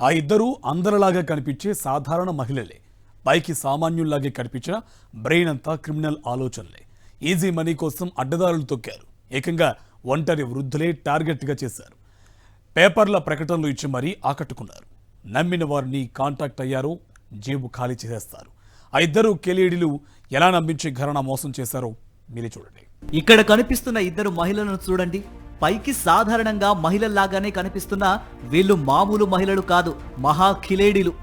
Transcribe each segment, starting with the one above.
ఆ ఇద్దరూ అందరిలాగా కనిపించే సాధారణ మహిళలే. పైకి సామాన్యుల్లాగే కనిపించిన బ్రెయిన్ అంతా క్రిమినల్ ఆలోచనలే. ఈజీ మనీ కోసం అడ్డదారులు తొక్కారు. ఏకంగా ఒంటరి వృద్ధులే టార్గెట్గా చేశారు. పేపర్ల ప్రకటనలు ఇచ్చి మరీ ఆకట్టుకున్నారు. నమ్మిన వారిని కాంటాక్ట్ అయ్యారో జేబు ఖాళీ చేసేస్తారు. ఆ ఇద్దరు కెలీడీలు ఎలా నమ్మించి ఘరానా మోసం చేశారో మీరే చూడండి. ఇక్కడ కనిపిస్తున్న ఇద్దరు మహిళలను చూడండి. పైకి సాధారణంగా మహిళల్లాగానే కనిపిస్తున్న వీళ్ళు మామూలు మహిళలు కాదు, మహా కిలేడీలు.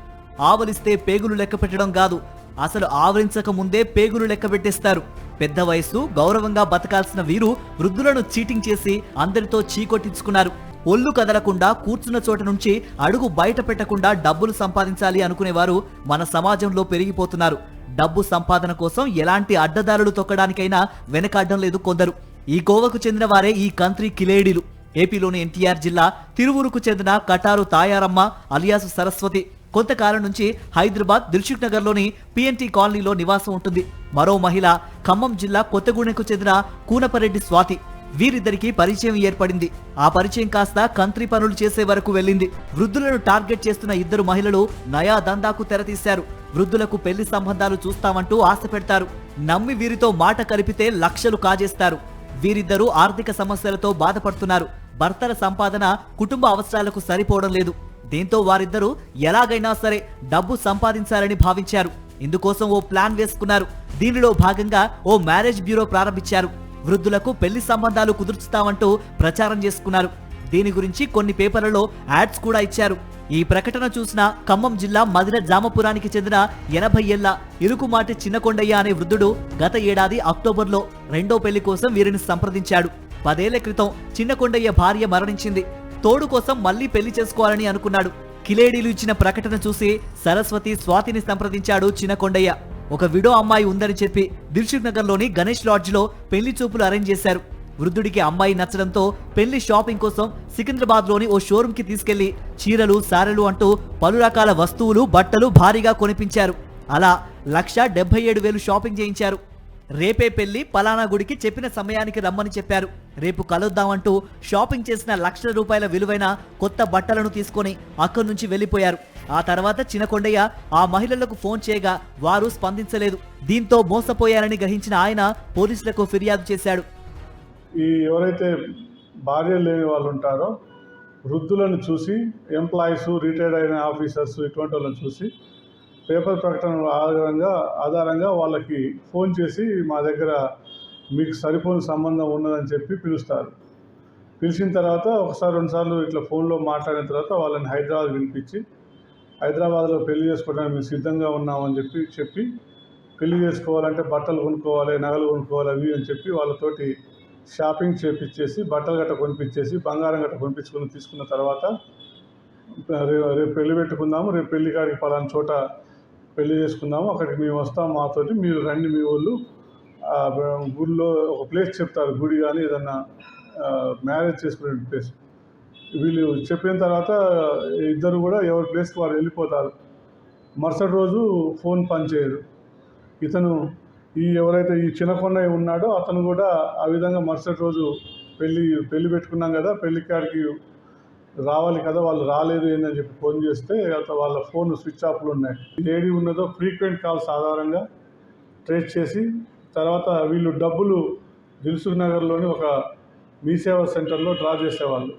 ఆవలిస్తే పేగులు లెక్క పెట్టడం కాదు, అసలు ఆవరించక ముందే పేగులు లెక్క పెట్టేస్తారు. పెద్ద వయసు గౌరవంగా బతకాల్సిన వీరు వృద్ధులను చీటింగ్ చేసి అందరితో చీకొట్టించుకున్నారు. ఒళ్ళు కదలకుండా కూర్చున్న చోట నుంచి అడుగు బయట పెట్టకుండా డబ్బులు సంపాదించాలి అనుకునేవారు మన సమాజంలో పెరిగిపోతున్నారు. డబ్బు సంపాదన కోసం ఎలాంటి అడ్డదారులు తొక్కడానికైనా వెనకాడడం లేదు కొందరు. ఈ కోవకు చెందిన వారే ఈ కంత్రి కిలేడీలు. ఏపీలోని ఎన్టీఆర్ జిల్లా తిరువూరుకు చెందిన కటారు తాయారమ్మ అలియాసు సరస్వతి కొంతకాలం నుంచి హైదరాబాద్ దిల్సుఖ్ నగర్ లోని పిఎన్టీ కాలనీలో నివాసం ఉంటుంది. మరో మహిళ ఖమ్మం జిల్లా కొత్తగూడెంకు చెందిన కూనపరెడ్డి స్వాతి. వీరిద్దరికి పరిచయం ఏర్పడింది. ఆ పరిచయం కాస్త కంత్రి పనులు చేసే వరకు వెళ్ళింది. వృద్ధులను టార్గెట్ చేస్తున్న ఇద్దరు మహిళలు నయా దందాకు తెరతీశారు. వృద్ధులకు పెళ్లి సంబంధాలు చూస్తామంటూ ఆశ పెడతారు. నమ్మి వీరితో మాట కలిపితే లక్షలు కాజేస్తారు. వీరిద్దరూ ఆర్థిక సమస్యలతో బాధపడుతున్నారు. భర్తల సంపాదన కుటుంబ అవసరాలకు సరిపోవడం లేదు. దీంతో వారిద్దరూ ఎలాగైనా సరే డబ్బు సంపాదించాలని భావించారు. ఇందుకోసం ఓ ప్లాన్ వేసుకున్నారు. దీనిలో భాగంగా ఓ మ్యారేజ్ బ్యూరో ప్రారంభించారు. వృద్ధులకు పెళ్లి సంబంధాలు కుదుర్చుతామంటూ ప్రచారం చేసుకున్నారు. దీని గురించి కొన్ని పేపర్లలో యాడ్స్ కూడా ఇచ్చారు. ఈ ప్రకటన చూసిన ఖమ్మం జిల్లా మదిర జామపురానికి చెందిన 80 ఏళ్ల ఇరుకుమాటి చిన్నకొండయ్య అనే వృద్ధుడు గత ఏడాది అక్టోబర్లో రెండో పెళ్లి కోసం వీరిని సంప్రదించాడు. 10 ఏళ్ల క్రితం చిన్నకొండయ్య భార్య మరణించింది. తోడు కోసం మళ్లీ పెళ్లి చేసుకోవాలని అనుకున్నాడు. కిలేడీలు ఇచ్చిన ప్రకటన చూసి సరస్వతి స్వాతిని సంప్రదించాడు చిన్నకొండయ్య. ఒక విడో అమ్మాయి ఉందని చెప్పి దిల్సుఖ్ నగర్ లోని గణేష్ లాడ్జ్ లో పెళ్లి చూపులు అరేంజ్ చేశారు. వృద్ధుడికి అమ్మాయి నచ్చడంతో పెళ్లి షాపింగ్ కోసం సికింద్రాబాద్ లోని ఓ షోరూమ్ కి తీసుకెళ్లి చీరలు సారెలు అంటూ పలు రకాల వస్తువులు బట్టలు భారీగా కొనిపించారు. అలా 1,77,000 షాపింగ్ చేయించారు. రేపే పెళ్లి పలానా గుడికి చెప్పిన సమయానికి రమ్మని చెప్పారు. రేపు కలుద్దామంటూ షాపింగ్ చేసిన లక్షల రూపాయల విలువైన కొత్త బట్టలను తీసుకొని అక్కడి నుంచి వెళ్లిపోయారు. ఆ తర్వాత చిన్నకొండయ్య ఆ మహిళలకు ఫోన్ చేయగా వారు స్పందించలేదు. దీంతో మోసపోయారని గ్రహించిన ఆయన పోలీసులకు ఫిర్యాదు చేశాడు. ఈ ఎవరైతే భార్య లేని వాళ్ళు ఉంటారో వృద్ధులను చూసి ఎంప్లాయీస్, రిటైర్డ్ అయిన ఆఫీసర్స్ ఇటువంటి వాళ్ళని చూసి పేపర్ ప్రకటన ఆధారంగా వాళ్ళకి ఫోన్ చేసి మా దగ్గర మీకు సరిపోని సంబంధం ఉన్నదని చెప్పి పిలుస్తారు. పిలిచిన తర్వాత ఒకసారి రెండుసార్లు ఇట్లా ఫోన్లో మాట్లాడిన తర్వాత వాళ్ళని హైదరాబాద్ వినిపించి హైదరాబాద్లో పెళ్లి చేసుకోవడానికి మేము సిద్ధంగా ఉన్నామని చెప్పి పెళ్లి చేసుకోవాలంటే బట్టలు కొనుక్కోవాలి, నగలు కొనుక్కోవాలి అవి అని చెప్పి వాళ్ళతోటి షాపింగ్ చేపించేసి బట్టలు గట్ట కొనిపించేసి బంగారం గట్ట తీసుకున్న తర్వాత రేపు పెళ్లి పెట్టుకుందాము, రేపు పెళ్లి కాడికి పలానా చోట పెళ్లి చేసుకుందాము, అక్కడికి మేము వస్తాం, మాతోటి మీరు రండి, మీ వాళ్ళు గుడిలో ఒక ప్లేస్ చెప్తారు, గుడి కానీ ఏదన్నా మ్యారేజ్ చేసుకునే ప్లేస్. వీళ్ళు చెప్పిన తర్వాత ఇద్దరు కూడా ఎవరి ప్లేస్కి వారు వెళ్ళిపోతారు. మరుసటి రోజు ఫోన్ పనిచేయదు. ఇతను ఎవరైతే ఈ చిన్నకొండయ్య ఉన్నాడో అతను కూడా ఆ విధంగా మరుసటి రోజు పెళ్లి పెట్టుకున్నాం కదా, పెళ్లి కాడికి రావాలి కదా, వాళ్ళు రాలేదు ఏందని చెప్పి ఫోన్ చేస్తే వాళ్ళ ఫోన్ స్విచ్ ఆఫ్లో ఉన్నాయి. ఏది ఉన్నదో ఫ్రీక్వెంట్ కాల్స్ ఆధారంగా ట్రేస్ చేసి తర్వాత వీళ్ళు డబ్బులు దిల్సుఖ్ నగర్లోని ఒక మీ సేవా సెంటర్లో డ్రా చేసేవాళ్ళు.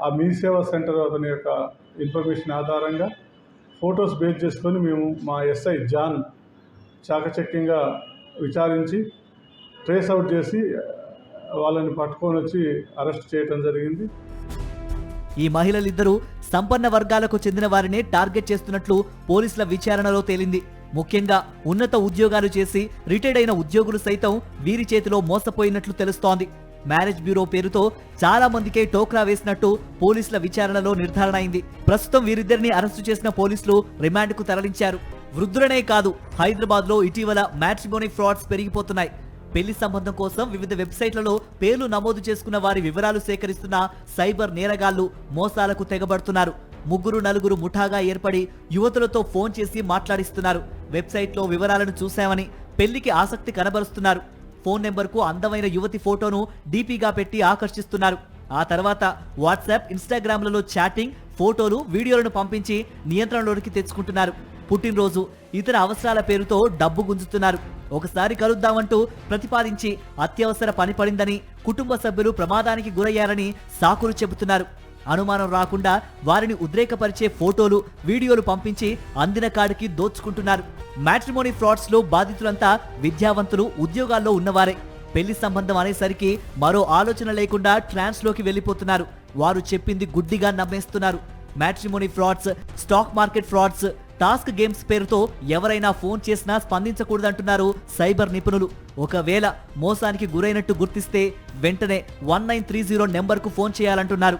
ఆ మీ సేవా సెంటర్ అతని యొక్క ఇన్ఫర్మేషన్ ఆధారంగా ఫొటోస్ బేస్ చేసుకొని మేము మా ఎస్ఐ జాన్ చాకచక్యంగా విచారించి ట్రేస్ అవుట్ చేసి వాళ్ళని పట్టుకొని వచ్చి అరెస్ట్ చేయడం జరిగింది. ఈ మహిళలిద్దరూ సంపన్న వర్గాలకు చెందిన వారినే టార్గెట్ చేస్తున్నట్లు పోలీసుల విచారణలో తేలింది. ముఖ్యంగా ఉన్నత ఉద్యోగాలు చేసి రిటైర్డ్ అయిన ఉద్యోగులు సైతం వీరి చేతిలో మోసపోయినట్లు తెలుస్తోంది. మ్యారేజ్ బ్యూరో పేరుతో చాలా మందికే టోక్రా వేసినట్టు పోలీసుల విచారణలో నిర్ధారణ అయింది. ప్రస్తుతం వీరిద్దరిని అరెస్టు చేసిన పోలీసులు రిమాండ్కు తరలించారు. వృద్ధులనే కాదు, హైదరాబాద్ లో ఇటీవల మ్యాట్రిమోనీ ఫ్రాడ్స్ పెరిగిపోతున్నాయి. పెళ్లి సంబంధం కోసం వివిధ వెబ్సైట్లలో పేర్లు నమోదు చేసుకున్న వారి వివరాలు సేకరిస్తున్న సైబర్ నేరగాళ్లు మోసాలకు తెగబడుతున్నారు. 3-4 ముఠాగా ఏర్పడి యువతులతో ఫోన్ చేసి మాట్లాడిస్తున్నారు. వెబ్సైట్లో వివరాలను చూశామని పెళ్లికి ఆసక్తి కనబరుస్తున్నారు. ఫోన్ నెంబర్కు అందమైన యువతి ఫోటోను డీపీగా పెట్టి ఆకర్షిస్తున్నారు. ఆ తర్వాత వాట్సాప్, ఇన్స్టాగ్రామ్లలో చాటింగ్, ఫోటోలు వీడియోలను పంపించి నియంత్రణలోకి తెచ్చుకుంటున్నారు. పుట్టినరోజు ఇతర అవసరాల పేరుతో డబ్బు గుంజుతున్నారు. ఒకసారి కలుద్దామంటూ ప్రతిపాదించి అత్యవసర పని పడిందని, కుటుంబ సభ్యులు ప్రమాదానికి గురయ్యారని సాకులు చెబుతున్నారు. అనుమానం రాకుండా వారిని ఉద్రేకపరిచే ఫోటోలు వీడియోలు పంపించి అందిన కాడికి దోచుకుంటున్నారు. మ్యాట్రిమోనీ ఫ్రాడ్స్ లో బాధితులంతా విద్యావంతులు, ఉద్యోగాల్లో ఉన్నవారే. పెళ్లి సంబంధం అనేసరికి మరో ఆలోచన లేకుండా ట్రాన్స్ లోకి వెళ్లిపోతున్నారు. వారు చెప్పింది గుడ్డిగా నమ్మేస్తున్నారు. Matrimony frauds, stock market frauds, task games పేరుతో ఎవరైనా ఫోన్ చేసినా స్పందించకూడదంటున్నారు సైబర్ నిపుణులు. ఒకవేళ మోసానికి గురైనట్టు గుర్తిస్తే వెంటనే 1930 నెంబర్కు ఫోన్ చేయాలంటున్నారు.